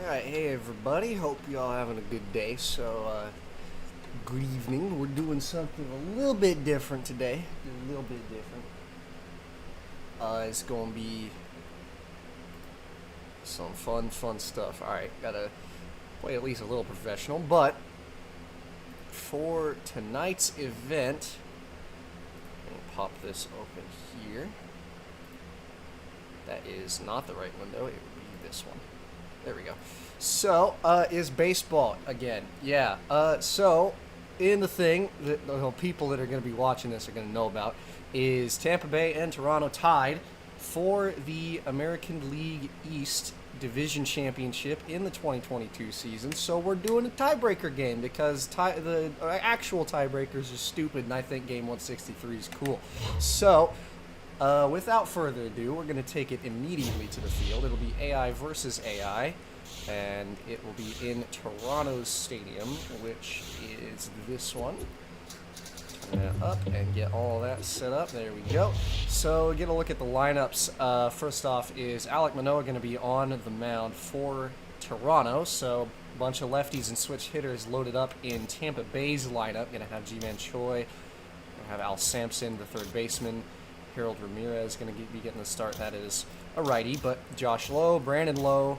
Alright, hey everybody, hope you all having a good day. So, good evening. We're doing something a little bit different today. A little bit different. It's gonna be some fun stuff. Alright, gotta play at least a little professional, but for tonight's event, let me pop this open here. That is not the right window, it would be this one. There we go. So, is baseball again. Yeah. So, in the thing that the people that are going to be watching this are going to know about is Tampa Bay and Toronto tied for the American League East Division Championship in the 2022 season. So, we're doing a tiebreaker game because the actual tiebreakers are stupid, and I think game 163 is cool. So, without further ado, we're going to take it immediately to the field. It'll be AI versus AI, and it will be in Toronto's stadium, which is this one. Turn that up and get all that set up. There we go. So, get a look at the lineups. First off is Alek Manoah going to be on the mound for Toronto. So, a bunch of lefties and switch hitters loaded up in Tampa Bay's lineup. Going to have Ji-Man Choi, going to have Al Sampson, the third baseman. Harold Ramirez going to be getting the start. That is a righty, but Josh Lowe, Brandon Lowe,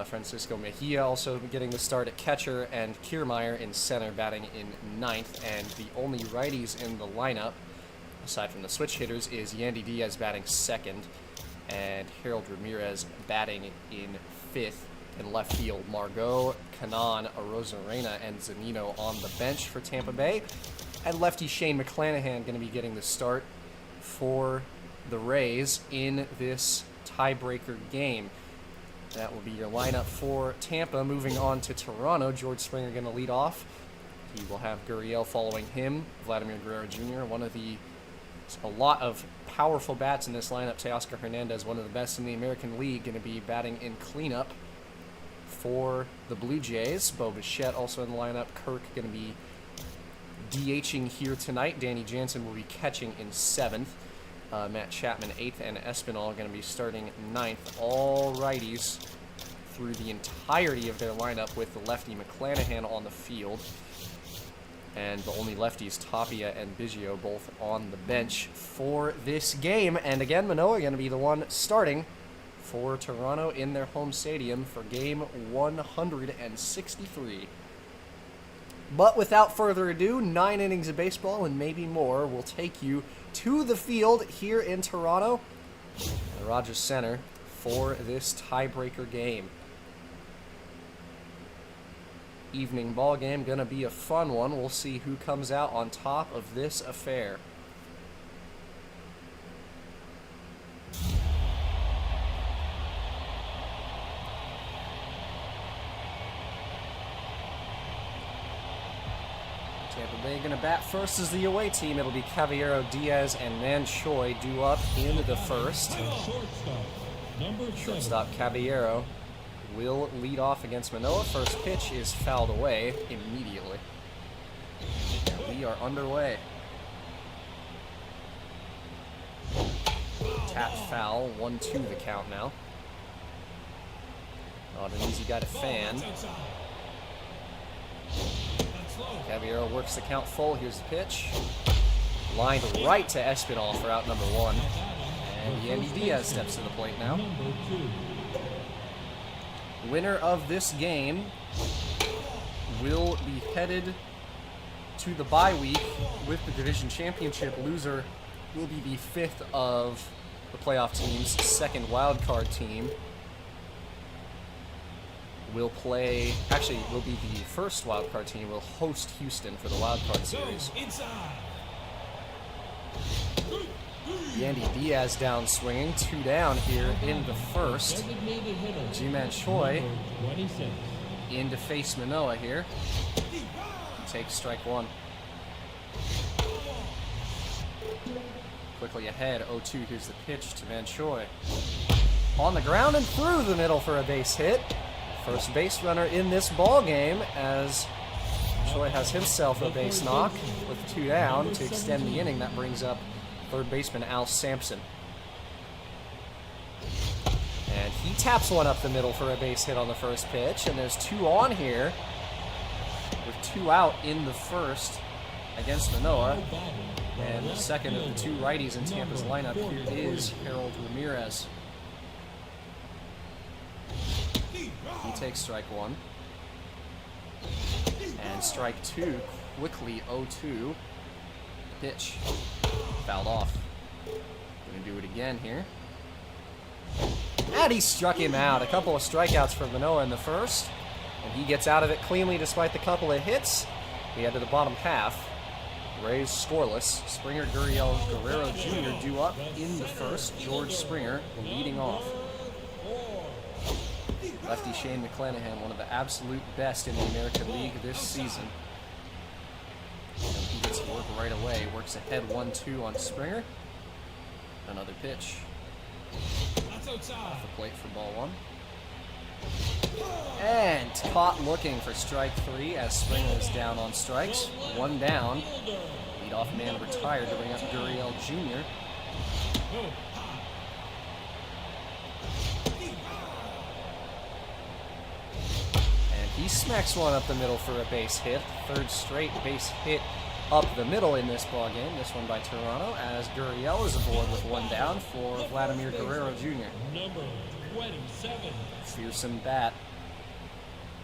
Francisco Mejia also getting the start at catcher, and Kiermaier in center batting in ninth. And the only righties in the lineup, aside from the switch hitters, is Yandy Diaz batting second, and Harold Ramirez batting in fifth. In left field, Margot, Kanan, Arozarena, and Zanino on the bench for Tampa Bay. And lefty Shane McClanahan going to be getting the start for the Rays in this tiebreaker game. That will be your lineup for Tampa. Moving on to Toronto, George Springer going to lead off. He will have Gurriel following him, Vladimir Guerrero Jr., a lot of powerful bats in this lineup. Teoscar Hernandez, one of the best in the American League, going to be batting in cleanup for the Blue Jays. Bo Bichette also in the lineup. Kirk going to be DHing here tonight. Danny Jansen will be catching in seventh. Matt Chapman 8th, and Espinal going to be starting 9th. All righties through the entirety of their lineup with the lefty McClanahan on the field. And the only lefties, Tapia and Biggio, both on the bench for this game. And again, Manoah going to be the one starting for Toronto in their home stadium for game 163. But without further ado, 9 innings of baseball and maybe more will take you to the field here in Toronto, at Rogers Center, for this tiebreaker game. Evening ball game, gonna be a fun one. We'll see who comes out on top of this affair. Tampa Bay going to bat first as the away team. It'll be Caballero, Diaz, and Manchoy due up in the first. Shortstop Caballero will lead off against Manoah. First pitch is fouled away immediately. And we are underway. Tap foul, 1-2 the count now. Not an easy guy to fan. Caballero works the count full. Here's the pitch. Lined right to Espinal for out number one. And Yandy Diaz steps to the plate now. Winner of this game will be headed to the bye week with the division championship. Loser will be the fifth of the playoff team's second wild card team. Will be the first wildcard team. Will host Houston for the wildcard series. Yandy Diaz down swinging, 2 down here in the first. Ji-Man Choi in to face Manoah here. Takes strike one. Quickly ahead, 0-2. Here's the pitch to Manchoy. On the ground and through the middle for a base hit. First base runner in this ball game as Choi has himself a base knock with 2 down to extend the inning. That brings up third baseman Al Sampson. And And he taps one up the middle for a base hit on the first pitch. And there's 2 on here, with 2 out in the first against Manoah. And the second of the 2 righties in Tampa's lineup here is Harold Ramirez. He takes strike 1. And strike 2, quickly 0-2. Pitch. Fouled off. Gonna do it again here. And he struck him out. A couple of strikeouts for Manoah in the first. And he gets out of it cleanly despite the couple of hits. We head to the bottom half. Rays scoreless. Springer, Gurriel, Guerrero Jr. due up in the first. George Springer leading off. Lefty Shane McClanahan, one of the absolute best in the American League this season. And he gets to work right away. Works ahead 1-2 on Springer. Another pitch. Off the plate for ball 1. And caught looking for strike 3 as Springer is down on strikes. 1 down. Leadoff man retired to bring up Gurriel Jr. And he smacks one up the middle for a base hit. 3rd straight base hit up the middle in this ball game. This one by Toronto, as Gurriel is aboard with 1 down for Vladimir Guerrero Jr. Number 27. Fearsome bat.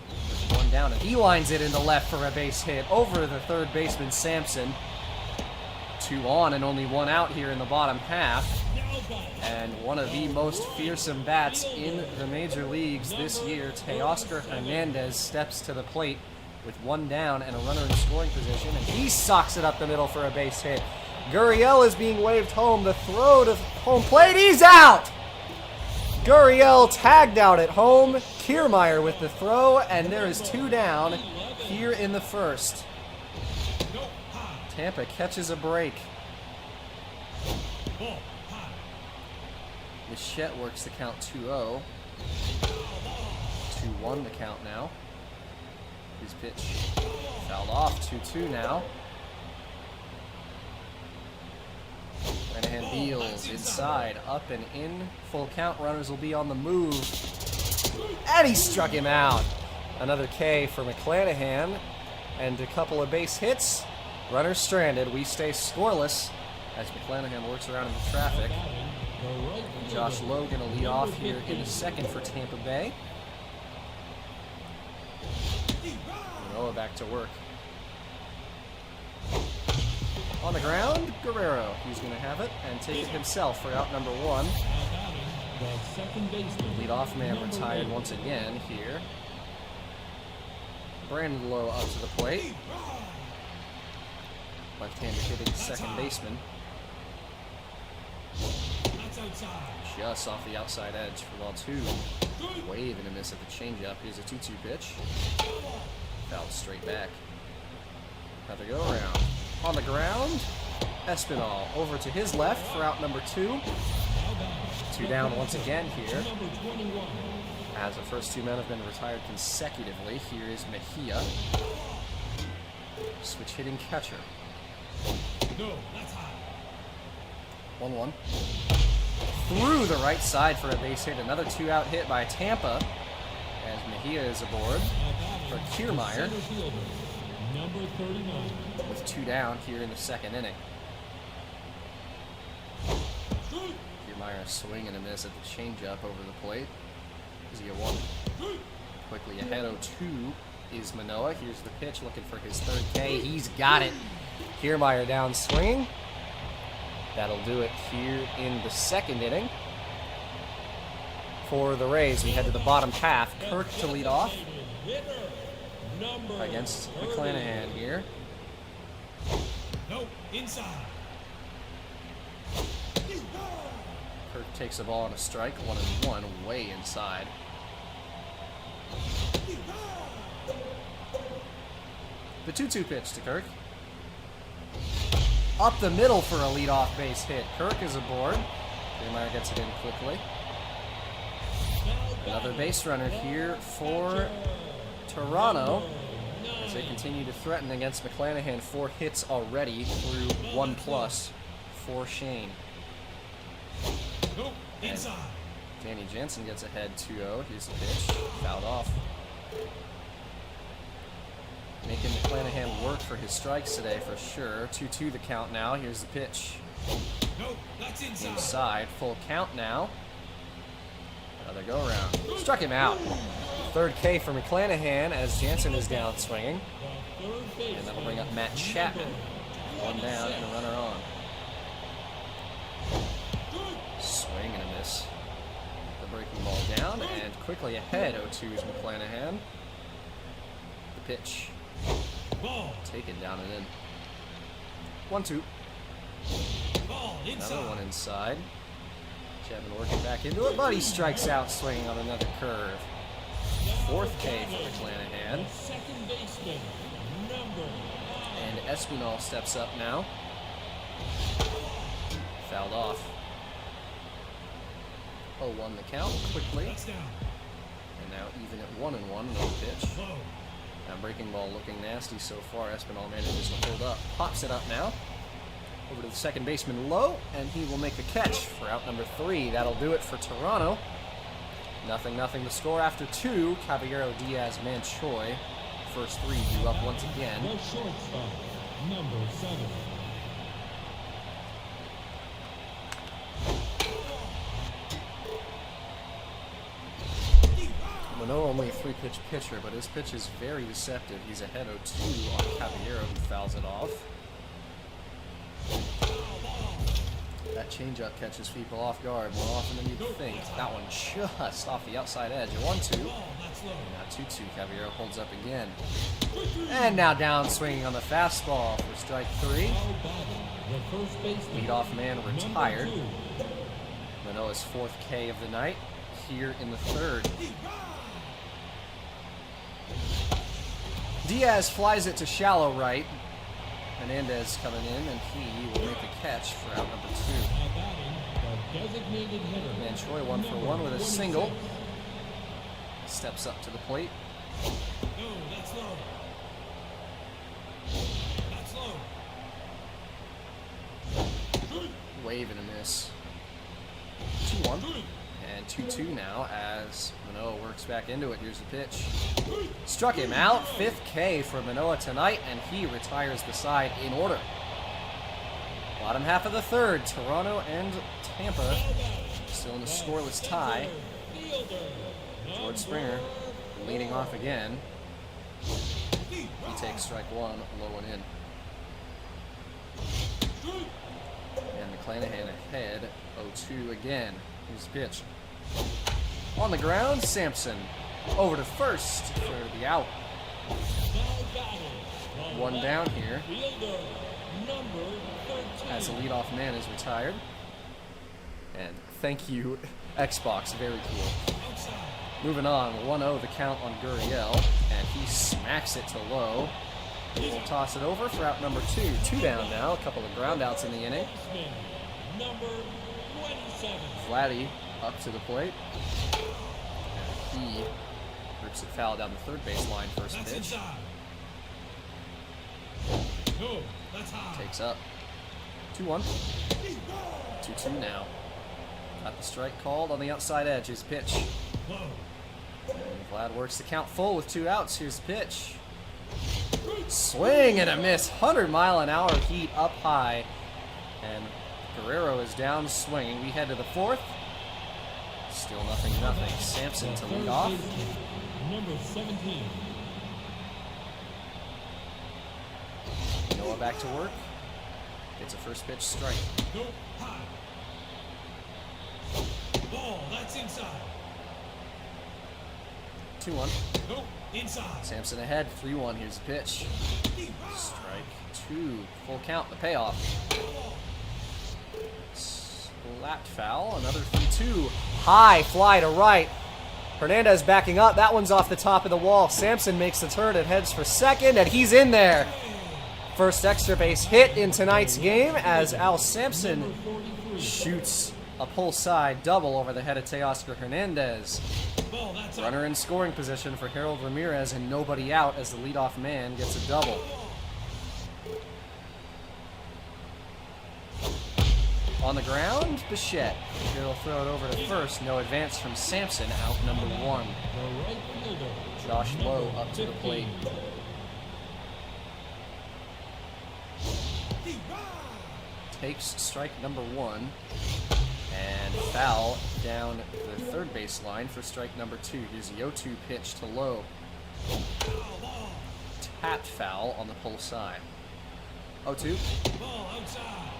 With 1 down, and he lines it into left for a base hit over the 3rd baseman Sampson. 2 on and only 1 out here in the bottom half. And one of the most fearsome bats in the major leagues this year, Teoscar Hernandez, steps to the plate with 1 down and a runner in scoring position, and he socks it up the middle for a base hit. Gurriel is being waved home. The throw to home plate, he's out! Gurriel tagged out at home. Kiermaier with the throw, and there is 2 down here in the first. Tampa catches a break. Bichette works the count 2-0. 2-1 the count now. His pitch fouled off. 2-2 now. Granahan deals inside, up and in. Full count. Runners will be on the move. And he struck him out. Another K for McClanahan. And a couple of base hits. Runners stranded. We stay scoreless as McClanahan works around in the traffic. Josh Logan will lead off here in the second for Tampa Bay. Manoah back to work. On the ground, Guerrero. He's going to have it and take it himself for out number 1. Leadoff man retired once again here. Brandon Lowe up to the plate. Left-handed hitting second baseman. Just off the outside edge for ball 2. Wave and a miss at the changeup. Here's a 2-2 pitch. Fouled straight back. Another go around. On the ground, Espinal over to his left for out number 2. 2 down once again here. As the first 2 men have been retired consecutively, here is Mejia. Switch hitting catcher. 1-1. Through the right side for a base hit. Another 2-out hit by Tampa as Mejia is aboard for Kiermaier. With 2 down here in the second inning. Kiermaier swing and a miss at the changeup over the plate. Is he a 1? Quickly ahead 0-2 is Manoah. Here's the pitch looking for his 3rd K. He's got it. Kiermaier down swinging. That'll do it here in the second inning. For the Rays, we head to the bottom half. Kirk to lead off against McClanahan here. No, inside. Kirk takes a ball on a strike, 1-1, way inside. The 2-2 pitch to Kirk. Up the middle for a leadoff base hit. Kirk is aboard. Kiermaier gets it in quickly. Another base runner here for Toronto as they continue to threaten against McClanahan. 4 hits already through 1+ for Shane. And Danny Jansen gets ahead 2-0. Here's the pitch. Fouled off. Making McClanahan work for his strikes today for sure. 2-2 the count now. Here's the pitch. No, that's inside. Inside. Full count now. Another go around. Struck him out. Third K for McClanahan as Jansen is down swinging. The third base. And that'll bring up Matt Chapman. One down and a runner on. Swing and a miss. The breaking ball down and quickly ahead. 0-2 is McClanahan. The pitch. Ball. Taken down and in. 1-2. Ball inside. Another one inside. Chapman working back into it, but he strikes out swinging on another curve. Fourth K for McClanahan. Second baseman, number 5. And Espinal steps up now. Fouled off. 0-1 the count quickly. That's down. And now even at 1-1, another pitch. Low. Now breaking ball looking nasty so far. Espinal manages to hold up. Pops it up now. Over to the second baseman low, and he will make the catch for out number 3. That'll do it for Toronto. 0-0 the score after 2. Caballero, Diaz, Manchoy. First 3 due up once again. The shortstop, number 7. Manoah only a 3-pitch pitcher, but his pitch is very deceptive. He's ahead 0-2 on Caballero, who fouls it off. That changeup catches people off guard more often than you'd think. That one just off the outside edge. A 1-2. Ball, that's low. Now 2-2. Caballero holds up again. And now down swinging on the fastball for strike 3. Foul batting, the first baseman. Leadoff man number retired. 2. Manoah's 4th K of the night here in the 3rd. Diaz flies it to shallow right. Hernandez coming in, and he will make a catch for out number 2. Now batting, the designated hitter. Manchoy 1-for-1 with a single. Steps up to the plate. No, that's low. That's low. Wave and a miss. 2-1. And 2-2 now as Manoah works back into it. Here's the pitch. Struck him out. 5th K for Manoah tonight, and he retires the side in order. Bottom half of the 3rd, Toronto and Tampa still in a scoreless tie. George Springer leading off again. He takes strike 1, low and in. And McClanahan ahead, 0-2 again. Here's the pitch. On the ground, Sampson over to first for the out. One down here as the leadoff man is retired. And thank you, Xbox, very cool. Moving on, 1-0 the count on Gurriel, and he smacks it to low. We'll toss it over for out number 2. 2 down now, a couple of ground outs in the inning. Number 27. Vladdy up to the plate. And he rips it foul down the 3rd baseline, first That's pitch. inside. No, that's high. Takes up. 2-1. 2-2 now. Got the strike called on the outside edge. His pitch. Low. And Vlad works the count full with 2 outs. Here's the pitch. Swing and a miss. 100-mile-an-hour heat up high. And Guerrero is down swinging. We head to the 4th. Still 0-0. Sampson to lead off. Number 17. Noah back to work. Gets a first pitch strike. Go high. Ball, that's inside. 2-1. Go inside. Sampson ahead. 3-1. Here's the pitch. Strike 2. Full count. The payoff. Slapped foul. Another 3-2. High fly to right. Hernandez backing up. That one's off the top of the wall. Sampson makes the turn and heads for second, and he's in there. First extra base hit in tonight's game as Al Sampson shoots a pull side double over the head of Teoscar Hernandez. Ball, that's Runner in scoring position for Harold Ramirez and nobody out as the leadoff man gets a double. On the ground, Bichette. He'll throw it over to first. No advance from Sampson, out number 1. The right fielder. Josh Lowe up to the plate. Takes strike number 1. And foul down the third base line for strike number 2. Here's the 0-2 pitch to Lowe. Tapped foul on the pull side. 0-2. Ball outside.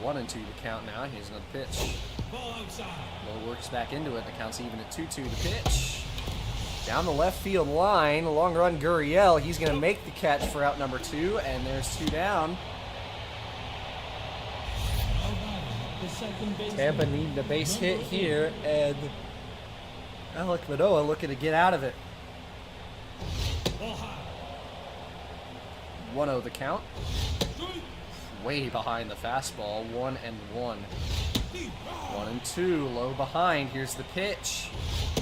1-2 the count now. Here's another pitch. Ball outside. Lowe works back into it. The count's even at 2-2 the pitch. Down the left field line. Long run Gurriel. He's going to make the catch for out number 2. And there's 2 down. The second baseman. Tampa needing a base hit here. And Alek Manoah looking to get out of it. Ball high. 1-0 the count. Strike. Way behind the fastball. 1-1. Deep. 1-2. Low behind. Here's the pitch.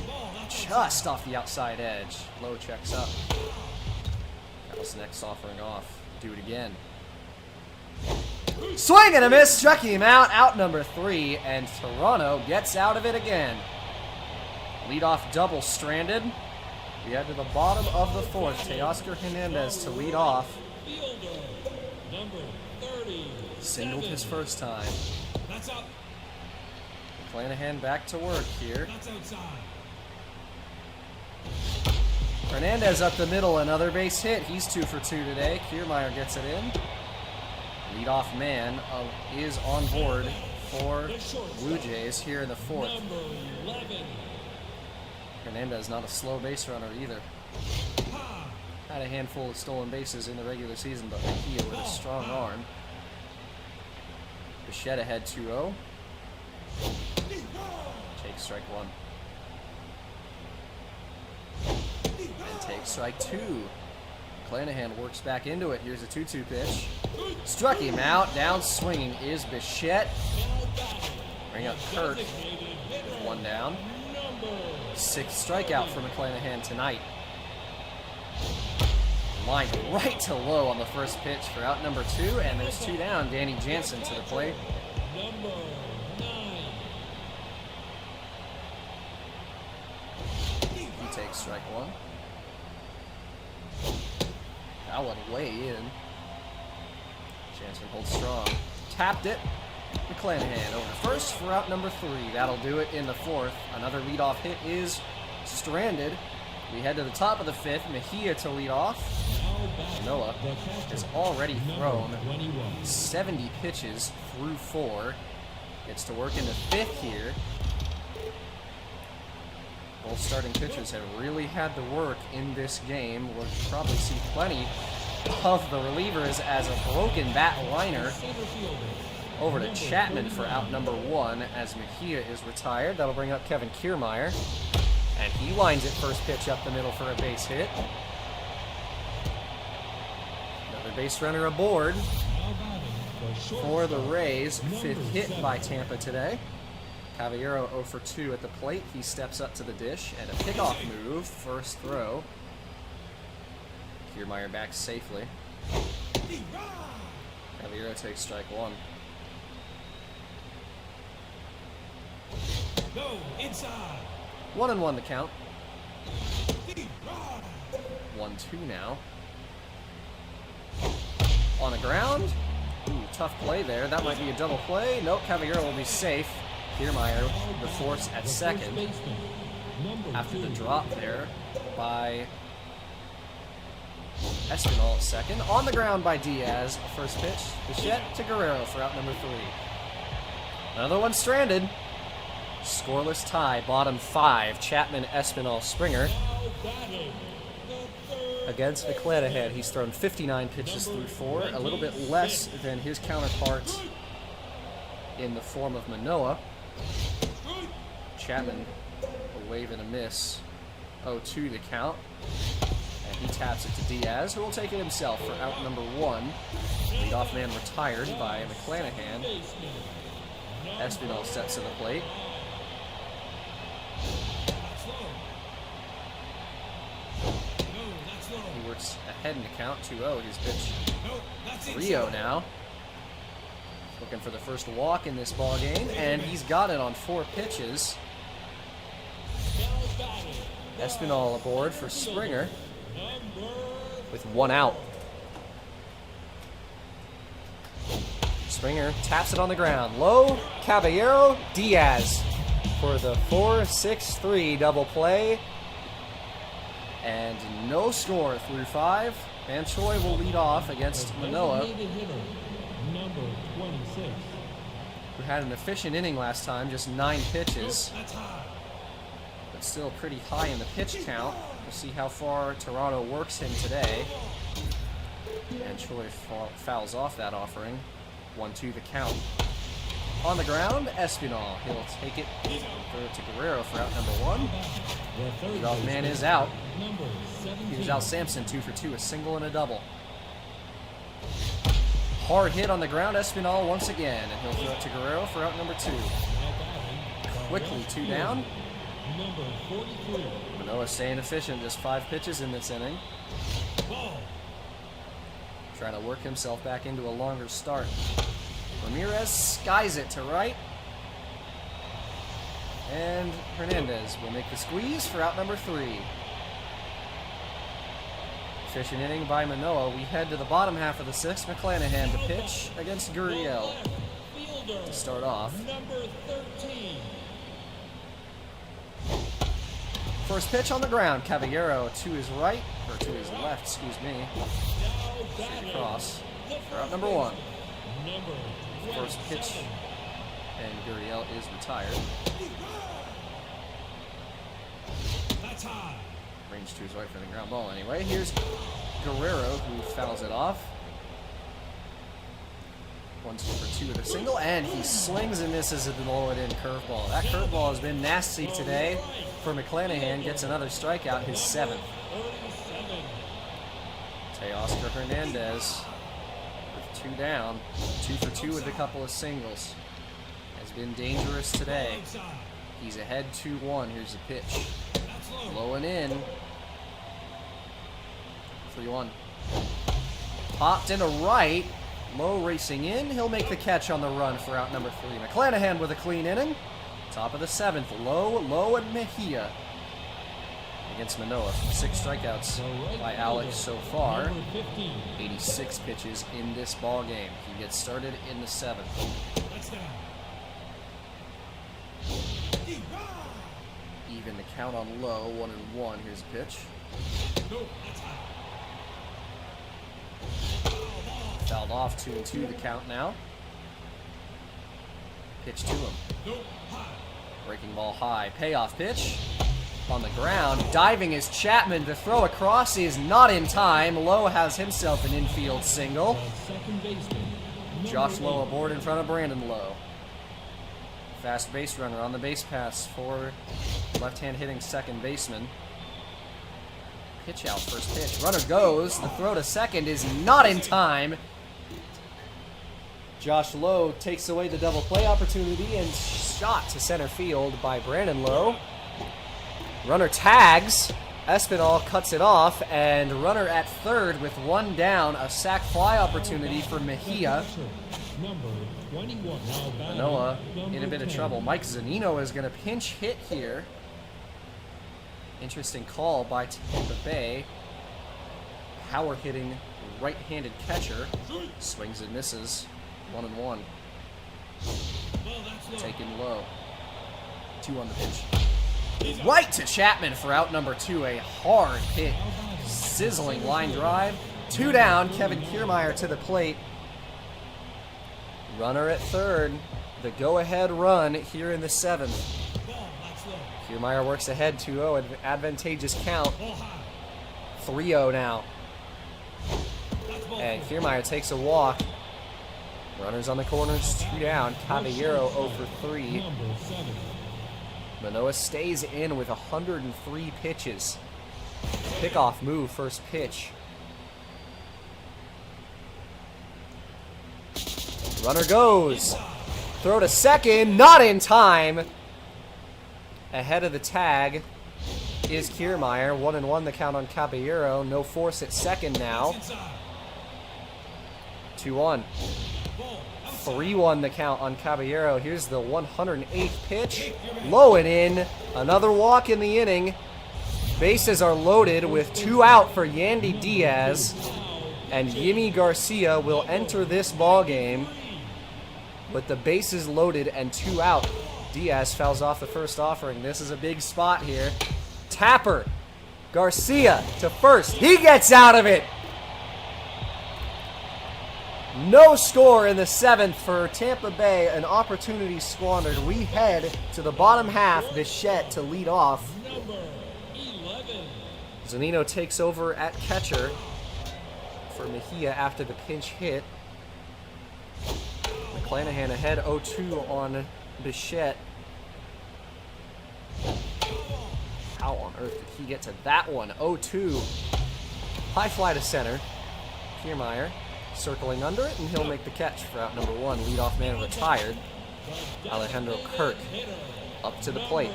Ball. That's Just off the outside edge. Low checks up. That was the next offering off. Do it again. Swing and a miss. Struck him out. Out number 3. And Toronto gets out of it again. Leadoff double stranded. We head to the bottom of the 4th. Teoscar Hernandez to lead off. fielder. Number 30. Singled his first time. That's up. McClanahan back to work here. That's outside. Hernandez up the middle, another base hit. He's 2 for 2 today. Kiermaier gets it in. Leadoff man is on board for Blue Jays here in the 4th. Number 11. Hernandez not a slow base runner either. Ha. Had a handful of stolen bases in the regular season, but Mejia with a strong arm. Bichette ahead 2-0. Takes strike 1. And takes strike 2. McClanahan works back into it. Here's a 2-2 pitch. Struck him out. Down swinging is Bichette. Bring up Kirk with 1 down. 6th strikeout for McClanahan tonight. Lined right to Low on the first pitch for out number 2, and there's 2 down. Danny Jansen to the plate. Number 9. He takes strike 1. That one way in. Jansen holds strong. Tapped it. McClanahan over to first for out number 3. That'll do it in the 4th. Another leadoff hit is stranded. We head to the top of the 5th. Mejia to lead off. Noah has already thrown 70 pitches through 4. Gets to work in the 5th here. Both starting pitchers have really had to work in this game. We'll probably see plenty of the relievers as a broken bat liner over to Chapman for out number 1 as Mejia is retired. That'll bring up Kevin Kiermaier. And he lines it first pitch up the middle for a base hit. Another base runner aboard for the Rays. 5th hit by Tampa today. Caballero 0 for 2 at the plate. He steps up to the dish and a pickoff move. First throw. Kiermaier back safely. Caballero takes strike 1. Go inside. 1-1 the count. 1-2 now. On the ground. Ooh, tough play there. That might be a double play. Nope, Caballero will be safe. Kiermaier, the force at second. After the drop there by Espinal at second. On the ground by Diaz. First pitch. Bichette to Guerrero for out number 3. Another one stranded. Scoreless tie, bottom 5. Chapman, Espinal, Springer. Against McClanahan, he's thrown 59 pitches through 4, a little bit less than his counterparts in the form of Manoah. Chapman, a wave and a miss. 0-2 the count. And he taps it to Diaz, who will take it himself for out number 1. Leadoff man retired by McClanahan. Espinal steps to the plate. He works ahead in the count, 2-0. He's pitched 3-0 now. Looking for the first walk in this ball game, and he's got it on 4 pitches. Espinal aboard for Springer with 1 out. Springer taps it on the ground. Low, Caballero, Diaz for the 4-6-3 double play. And no score through 5. Van Choi will lead off against Manoah, Number 26. who had an efficient inning last time, just 9 pitches. That's high. But still pretty high in the pitch count. We'll see how far Toronto works him today. And Choi fouls off that offering. 1-2 the count. On the ground, Espinal. He'll take it, throw it to Guerrero for out number 1. Leadoff man is out. Number 17. Here's Al Sampson, 2 for 2, a single and a double. Hard hit on the ground, Espinal once again, and he'll throw it to Guerrero for out number 2. Quickly 2 down. Number 43. Manoah staying efficient, just 5 pitches in this inning. Ball. Trying to work himself back into a longer start. Ramirez skies it to right. And Hernandez will make the squeeze for out number 3. Efficient inning by Manoah. We head to the bottom half of the 6th. McClanahan to pitch against Gurriel Fielder. to start off. Number 13. First pitch on the ground. Caballero to his right, or to his left, excuse me. Now batting. Cross for out number 1. Number First pitch, 27. and Gurriel is retired. That's high. Range to his right for the ground ball anyway. Here's Guerrero, who fouls it off. 1-2 for 2 with a single, and he slings and misses at the low-it-in curveball. That curveball has been nasty today for McClanahan. Gets another strikeout, his 7th. 37. Teoscar Hernandez with 2 down. 2 for 2 with a couple of singles. Has been dangerous today. Outside. He's ahead 2-1. Here's the pitch. That's low. Low and in. 3-1. Popped into right. Low racing in. He'll make the catch on the run for out number 3. McClanahan with a clean inning. Top of the 7th. Low, and Mejia against Manoah. 6 strikeouts by Alex so far. Number 15. 86 pitches in this ball game. He gets started in the 7th. That's down. Even the count on low. 1-1. Here's a pitch. No, that's high. Fouled off 2-2 the count now. Pitch to him. No, high. Breaking ball high. Payoff pitch. On the ground. Diving is Chapman. The throw across is not in time. Lowe has himself an infield single. The second baseman. Josh Number Lowe 8. aboard in front of Brandon Lowe. Fast base runner on the base pass for left-hand hitting second baseman. Pitch out, first pitch. Runner goes. The throw to second is not in time. Josh Lowe takes away the double play opportunity and shot to center field by Brandon Lowe. Runner tags. Espinal cuts it off, and runner at third with 1 down. A sac fly opportunity for Mejia. Number 21. Now batting. Manoah in a Number bit of 10. trouble. Mike Zanino is going to pinch hit here. Interesting call by Tampa Bay. Power hitting right-handed catcher. Swings and misses. 1-1. Well, that's low. Taken low. 2 on the pitch. Right to Chapman for out number 2. A hard hit. Sizzling line drive. 2 down. Kevin Kiermaier to the plate. Runner at third. The go-ahead run here in the 7th. Ball, that's low. Kiermaier works ahead 2-0. Advantageous count. Ball high. 3-0 now. That's ball And 4. Kiermaier takes a walk. Runners on the corners, 2 down. Caballero 0 for 3. Number 7. Manoah stays in with 103 pitches. Pickoff move, first pitch. Runner goes. Throw to second, not in time. Ahead of the tag is Kiermaier. 1-1 the count on Caballero. No force at second now. Inside. 2-1. Ball. 3-1 the count on Caballero. Here's the 108th pitch. Low and in. Another walk in the inning. Bases are loaded with 2 out for Yandy Diaz. And Yimi Garcia will enter this ball game with the bases loaded and 2 out. Diaz fouls off the first offering. This is a big spot here. Tapper. Garcia to first. He gets out of it. No score in the 7th for Tampa Bay. An opportunity squandered. We head to the bottom half. Bichette to lead off. Zunino takes over at catcher for Mejia after the pinch hit. McClanahan ahead 0-2 on Bichette. How on earth did he get to that one? 0-2. High fly to center. Kiermaier circling under it, and he'll make the catch for out number 1. Leadoff man retired. Alejandro Kirk up to the plate.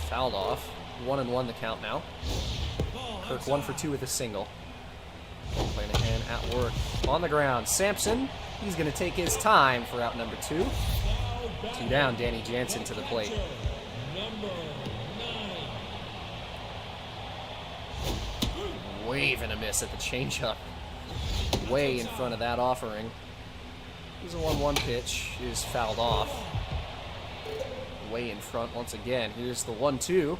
Fouled off. 1-1 the count now. Kirk 1 for 2 with a single. McClanahan at work on the ground. Sampson, he's going to take his time for out number 2. 2 down, Danny Jansen to the plate. Wave and a miss at the changeup. Way in front of that offering. Here's a 1-1 pitch. Is fouled off. Way in front once again. Here's the 1-2.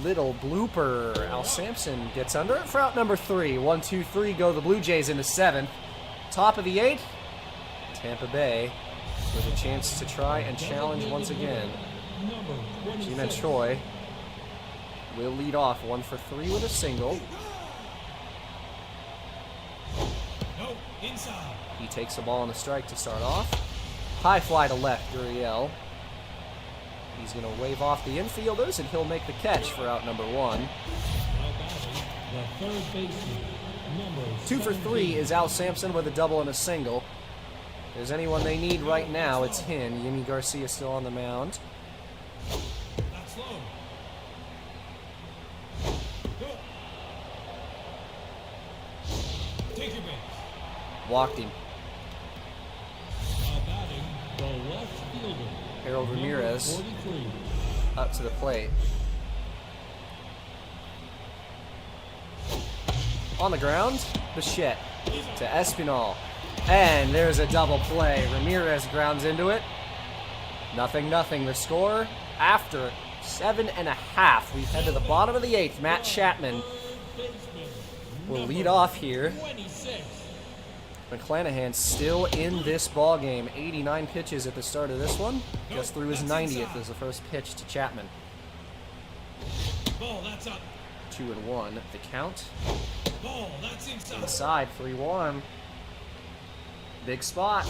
Little blooper. Al Sampson gets under it for out number 3. 1-2-3 go the Blue Jays into 7th. Top of the 8th. Tampa Bay with a chance to try and challenge once again. Ji-Man Choi will lead off 1 for 3 with a single. He takes a ball and a strike to start off. High fly to left, Gurriel. He's going to wave off the infielders, and he'll make the catch for out number 1. 2 for 3 is Al Sampson with a double and a single. If there's anyone they need right now, it's him. Yimi Garcia still on the mound. Walked him. Harold Ramirez up to the plate. On the ground, Bichette to Espinal. And there's a double play. Ramirez grounds into it. 0-0 the score after 7.5. We head to the bottom of the 8th. Matt Chapman will lead off here. McClanahan still in this ball game. 89 pitches at the start of this one. Just threw his 90th as the first pitch to Chapman. 2-1 the count. Inside 3-1. Big spot.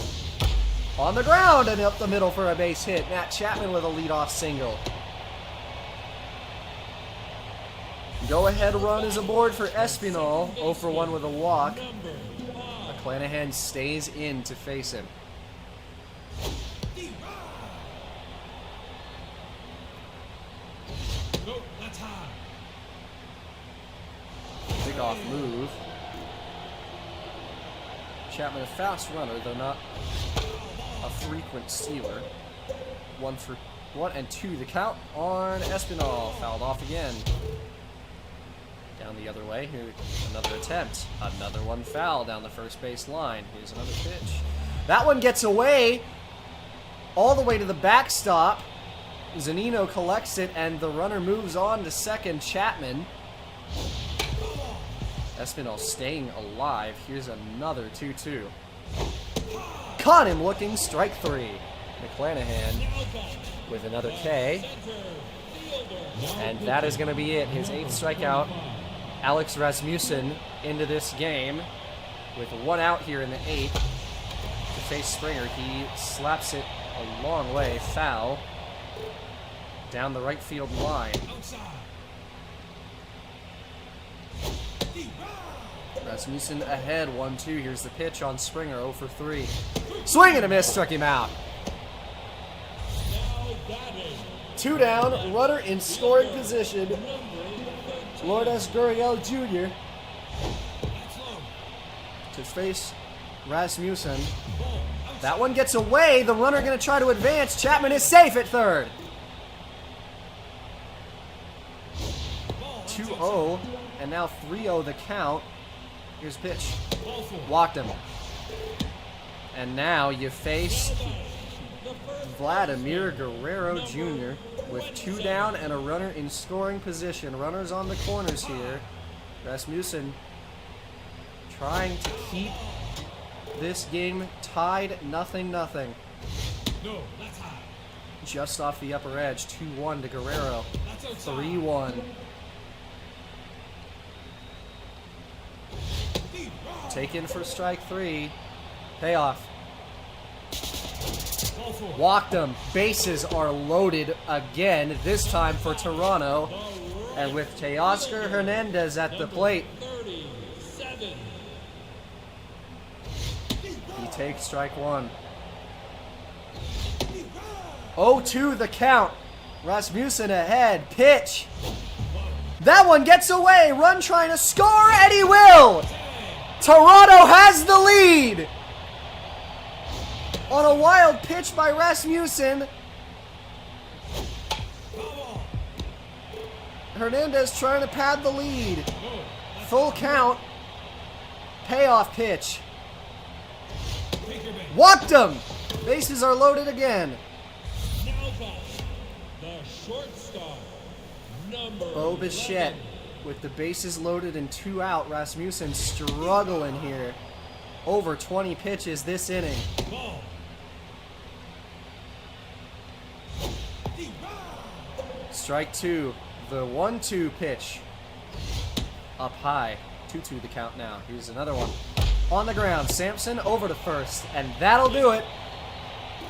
On the ground and up the middle for a base hit. Matt Chapman with a leadoff single. Go-ahead run is aboard for Espinal. 0 for 1 with a walk. McClanahan stays in to face him. Big off move. Chapman a fast runner, though not a frequent stealer. 1 for 1 and 2 the count on Espinal. Fouled off again. Down the other way. Here, another attempt. Another one foul down the first base line. Here's another pitch. That one gets away all the way to the backstop. Zunino collects it, and the runner moves on to second. Chapman. Espinal staying alive. Here's another 2-2. Caught him looking. Strike 3. McClanahan with another K. And that is going to be it. His 8th strikeout. Alex Rasmussen into this game with 1 out here in the 8th to face Springer. He slaps it a long way. Foul down the right field line. Rasmussen ahead 1-2. Here's the pitch on Springer. 0 for 3. Swing and a miss. Struck him out. 2 down, runner in scoring position. Lourdes Gurriel Jr. to face Rasmussen. That one gets away. The runner going to try to advance. Chapman is safe at third. 2-0, and now 3-0 the count. Here's pitch. Walked him. And now you face Vladimir Guerrero Jr. with 2 down and a runner in scoring position. Runners on the corners here. Rasmussen trying to keep this game tied 0-0. No, that's high. Just off the upper edge. 2-1 to Guerrero. 3-1. Taken for strike 3. Payoff. Walked him. Bases are loaded again, this time for Toronto. And with Teoscar Hernandez at the plate, 37. he takes strike 1. 0-2 the count. Rasmussen ahead. Pitch. That one gets away. Run trying to score, and he will. Toronto has the lead. On a wild pitch by Rasmussen. Hernandez trying to pad the lead. Full count. Payoff pitch. Walked him. Bases are loaded again. Now batting, the shortstop, number Bo Bichette 11. with the bases loaded and 2 out. Rasmussen struggling here. Over 20 pitches this inning. Ball. Strike 2. The 1-2 pitch. Up high. 2-2 the count now. Here's another one. On the ground. Sampson over to first. And that'll do it.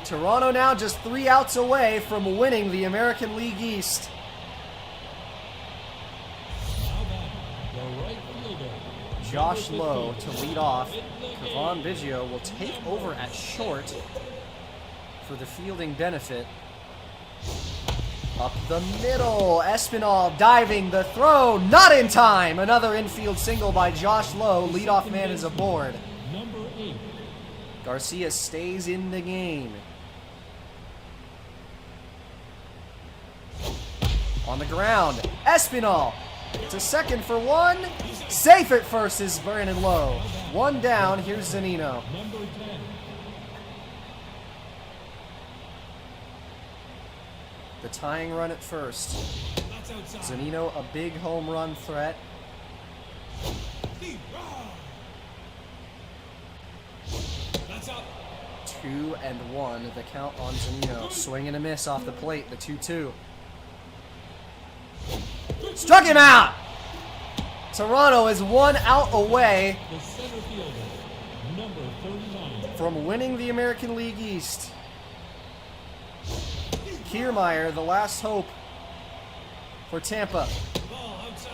Toronto now just 3 outs away from winning the American League East. Now batting, the right fielder, Josh number Lowe 15. to lead off. In the Kavan game. Biggio will take over at short for the fielding benefit. Up the middle. Espinal diving. The throw. Not in time. Another infield single by Josh Lowe. Leadoff man is aboard. Number 8. Garcia stays in the game. On the ground. Espinal to second for 1. Safe at first is Brandon Lowe. 1 down. Here's Zanino. Number 10. The tying run at first. That's outside. Zanino, a big home run threat. That's up. 2-1. The count on Zanino. Swing and a miss off the plate. The 2-2. Struck him out! Toronto is 1 out away The center fielder, number 39. from winning the American League East. Kiermaier, the last hope for Tampa. Ball outside.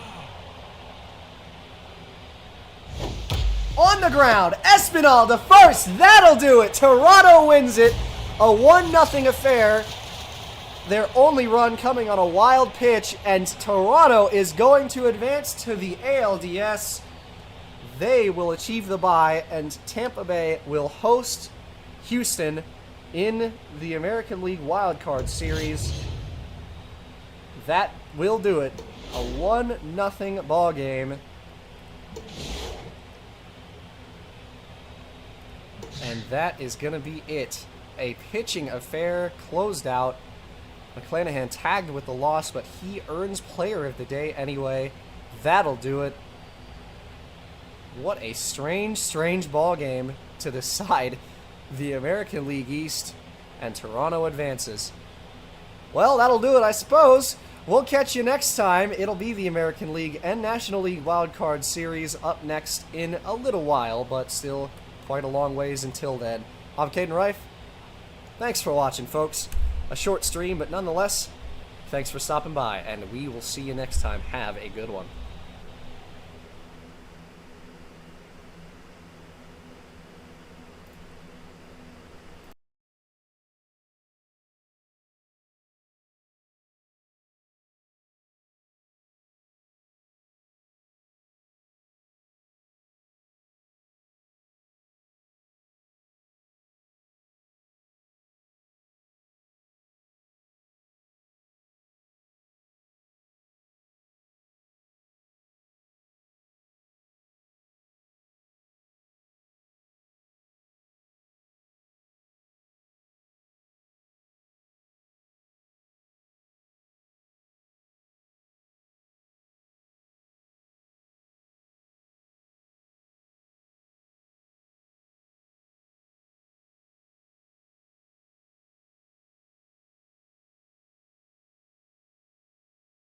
On the ground, Espinal to first. That'll do it. Toronto wins it. A 1-0 affair. Their only run coming on a wild pitch, and Toronto is going to advance to the ALDS. They will achieve the bye, and Tampa Bay will host Houston in the American League Wild Card Series. That will do it. A 1-0 ball game. And that is going to be it. A pitching affair closed out. McClanahan tagged with the loss, but he earns player of the day anyway. That'll do it. What a strange, strange ball game to decide the American League East, and Toronto advances. Well, that'll do it, I suppose. We'll catch you next time. It'll be the American League and National League Wild Card Series up next in a little while, but still quite a long ways until then. I'm Caden Reif. Thanks for watching, folks. A short stream, but nonetheless, thanks for stopping by, and we will see you next time. Have a good one.